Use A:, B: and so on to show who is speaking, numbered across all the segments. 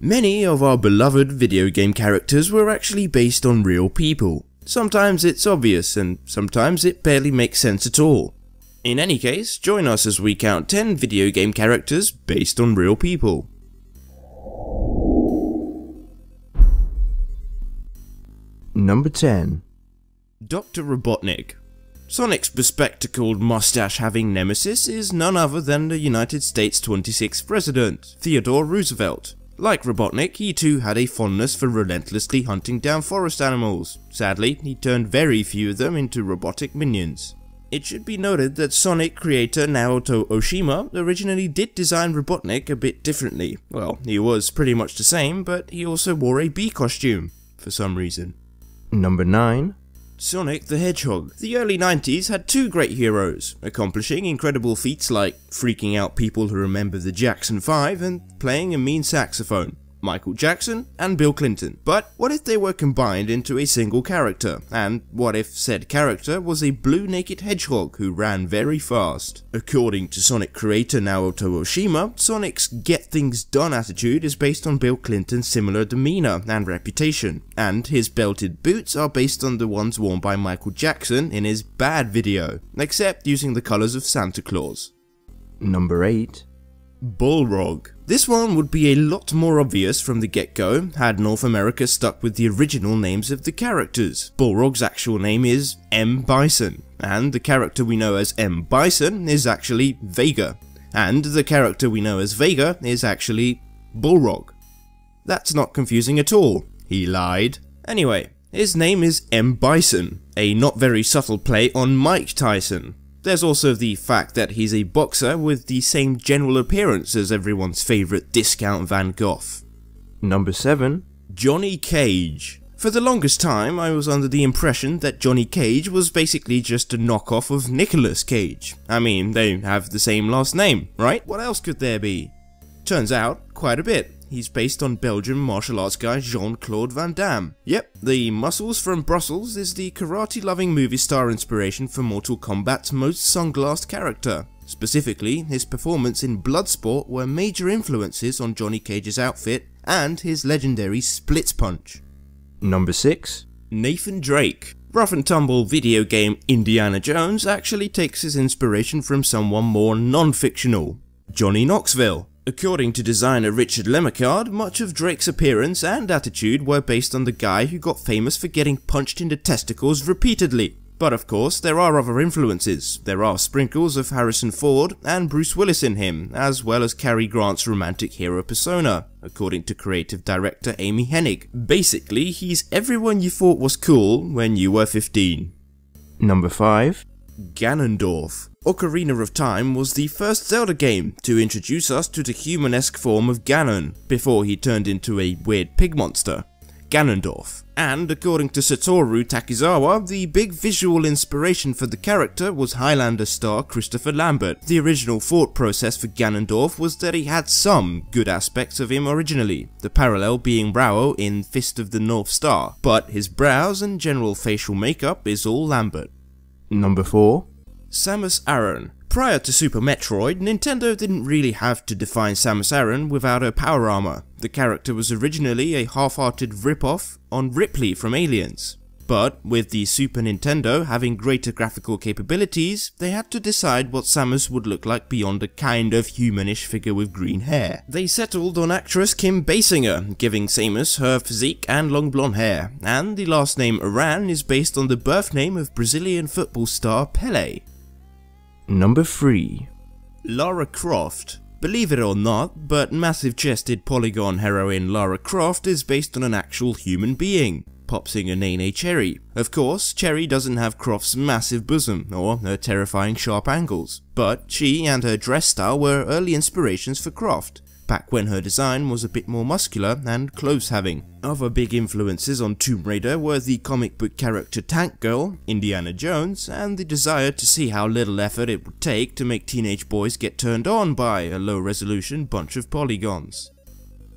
A: Many of our beloved video game characters were actually based on real people. Sometimes it's obvious and sometimes it barely makes sense at all. In any case, join us as we count 10 video game characters based on real people.
B: Number 10.
A: Dr. Robotnik. Sonic's bespectacled mustache-having nemesis is none other than the United States 26th President, Theodore Roosevelt. Like Robotnik, he too had a fondness for relentlessly hunting down forest animals. Sadly, he turned very few of them into robotic minions. It should be noted that Sonic creator Naoto Oshima originally did design Robotnik a bit differently. Well, he was pretty much the same, but he also wore a bee costume, for some reason.
B: Number 9.
A: Sonic the Hedgehog. The early 90s had two great heroes, accomplishing incredible feats like freaking out people who remember the Jackson 5 and playing a mean saxophone. Michael Jackson and Bill Clinton. But what if they were combined into a single character? And what if said character was a blue naked hedgehog who ran very fast? According to Sonic creator Naoto Oshima, Sonic's get things done attitude is based on Bill Clinton's similar demeanor and reputation, and his belted boots are based on the ones worn by Michael Jackson in his Bad video, except using the colors of Santa Claus.
B: Number 8.
A: Balrog. This one would be a lot more obvious from the get-go had North America stuck with the original names of the characters. Balrog's actual name is M. Bison, and the character we know as M. Bison is actually Vega, and the character we know as Vega is actually Balrog. That's not confusing at all. He lied. Anyway, his name is M. Bison, a not very subtle play on Mike Tyson. There's also the fact that he's a boxer with the same general appearance as everyone's favourite discount Van Gogh.
B: Number 7.
A: Johnny Cage. For the longest time, I was under the impression that Johnny Cage was basically just a knockoff of Nicolas Cage. I mean, they have the same last name, right? What else could there be? Turns out, quite a bit. He's based on Belgian martial arts guy Jean-Claude Van Damme. Yep, the Muscles from Brussels is the karate-loving movie star inspiration for Mortal Kombat's most sunglassed character. Specifically, his performance in Bloodsport were major influences on Johnny Cage's outfit and his legendary split punch.
B: Number 6.
A: Nathan Drake. Rough and tumble video game Indiana Jones actually takes his inspiration from someone more non-fictional, Johnny Knoxville. According to designer Richard Lemacard, much of Drake's appearance and attitude were based on the guy who got famous for getting punched in the testicles repeatedly. But of course, there are other influences. There are sprinkles of Harrison Ford and Bruce Willis in him, as well as Cary Grant's romantic hero persona, according to creative director Amy Hennig. Basically, he's everyone you thought was cool when you were 15.
B: Number 5.
A: Ganondorf. Ocarina of Time was the first Zelda game to introduce us to the human-esque form of Ganon, before he turned into a weird pig monster, Ganondorf. And according to Satoru Takizawa, the big visual inspiration for the character was Highlander star Christopher Lambert. The original thought process for Ganondorf was that he had some good aspects of him originally, the parallel being Rao in Fist of the North Star, but his brows and general facial makeup is all Lambert.
B: Number 4.
A: Samus Aran. Prior to Super Metroid, Nintendo didn't really have to define Samus Aran without her power armor. The character was originally a half-hearted rip-off on Ripley from Aliens. But with the Super Nintendo having greater graphical capabilities, they had to decide what Samus would look like beyond a kind of humanish figure with green hair. They settled on actress Kim Basinger, giving Samus her physique and long blonde hair, and the last name Aran is based on the birth name of Brazilian football star Pelé.
B: Number 3.
A: Lara Croft. Believe it or not, but massive-chested polygon heroine Lara Croft is based on an actual human being, pop singer Nene Cherry. Of course, Cherry doesn't have Croft's massive bosom or her terrifying sharp angles, but she and her dress style were early inspirations for Croft, back when her design was a bit more muscular and clothes-having. Other big influences on Tomb Raider were the comic book character Tank Girl, Indiana Jones, and the desire to see how little effort it would take to make teenage boys get turned on by a low-resolution bunch of polygons.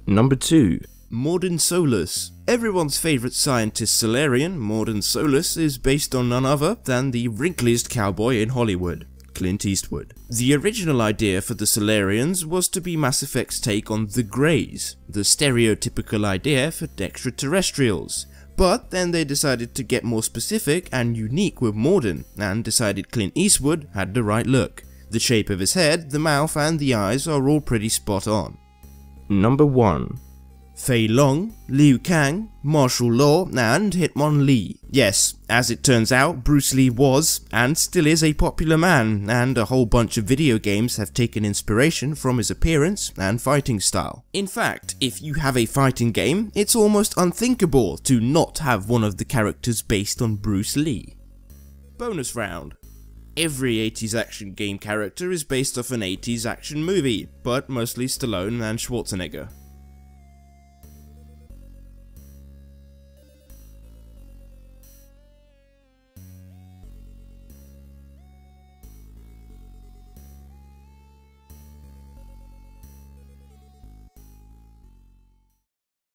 B: Number 2.
A: Mordin Solus. Everyone's favourite scientist Solarian, Mordin Solus, is based on none other than the wrinkliest cowboy in Hollywood, Clint Eastwood. The original idea for the Solarians was to be Mass Effect's take on the Greys, the stereotypical idea for extraterrestrials. But then they decided to get more specific and unique with Mordin, and decided Clint Eastwood had the right look. The shape of his head, the mouth and the eyes are all pretty spot on.
B: Number 1.
A: Fei Long, Liu Kang, Marshal Law and Hitmonlee. Yes, as it turns out, Bruce Lee was, and still is, a popular man, and a whole bunch of video games have taken inspiration from his appearance and fighting style. In fact, if you have a fighting game, it's almost unthinkable to not have one of the characters based on Bruce Lee. Bonus round. Every 80s action game character is based off an 80s action movie, but mostly Stallone and Schwarzenegger.